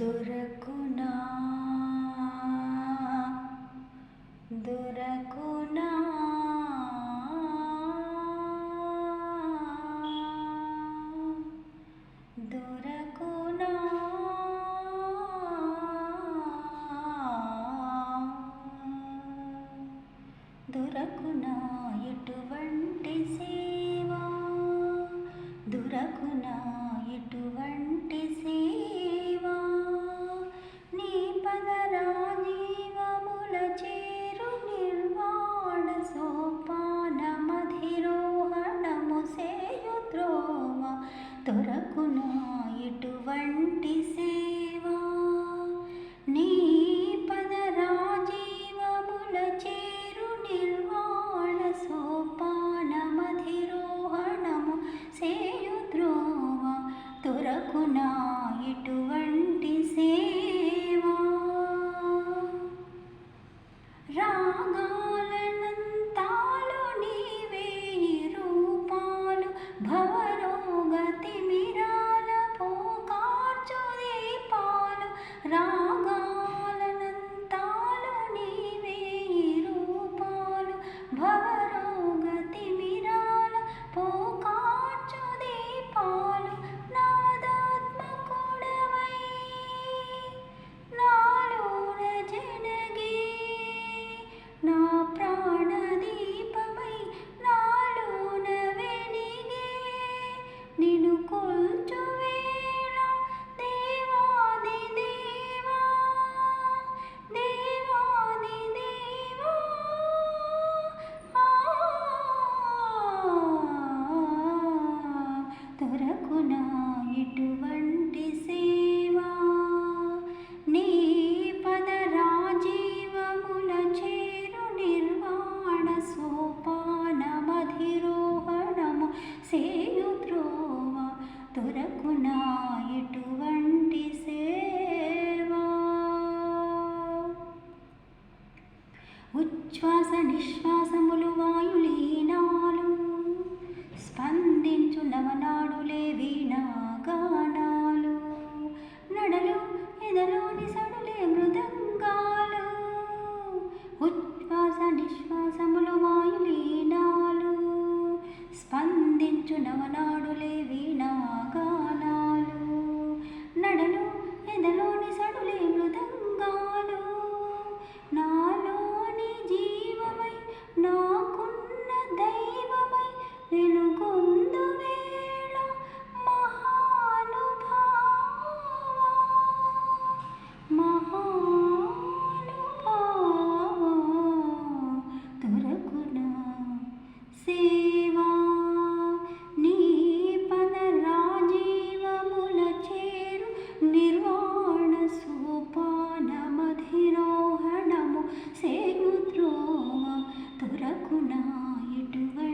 దొరకునా దొరకునా దొరకునా దొరకునా ఎటువంటి సేవ దొరకునా ఎటువంటి సేవ నీ పదరాజీవముల చేరు నిర్వాణ సోపానమధిరోహణము సేయు త్రోవ దొరకునా ఎటువంటి సేవ నీ పదరాజీవముల చేరు నిర్వాణ సోపానమధిరోహణము సేయు త్రోవ దొరకునా ఎటువంటి సేవ రాగాలనంతాలు నీవేయి రూపాలు భవరోగతిమిరాల పోకార్చు దీపాలు రాగాలనంతాలు నీవేయి రూపాలు భవరోగతిమిరాల పోకార్చు దీపాలు నాదాత్మకుడవై నాలోన జనగి నా ప్రాణదీపమై నాలోన వెలిగే నిన్ను కొల్చు వేళ దేవాది దేవా దేవాది దేవా దొరకునా ఎటువంటి సేవా నీ పదరాజీవముల చేరు నిర్వాణ సోపానమధిరోహణము సేయు త్రోవ దొరకునా ఎటువంటి సేవా ఉచ్ఛ్వాస నిశ్వాసములు వాయులీనాలు స్పందించు నవనాడులే వీణాగానాలు నడలు ఎదలోని సడులే మృదంగాలు ఉచ్ఛ్వాస నిశ్వాసములు వాయులీనాలు స్పందించు నవనాడులే వీణాగానాలు నడలు ఎదలోని సడులే మృదంగాలు నాలోని జీవమై నాకున్న దైవమై వెలుగొందు వేళ మహానుభావ దొరకునా సేవా నీ పదరాజీవముల చేరు నిర్వాణ సోపానమధిరోహణము సేయు త్రోవ దొరకునా ఎటువంటి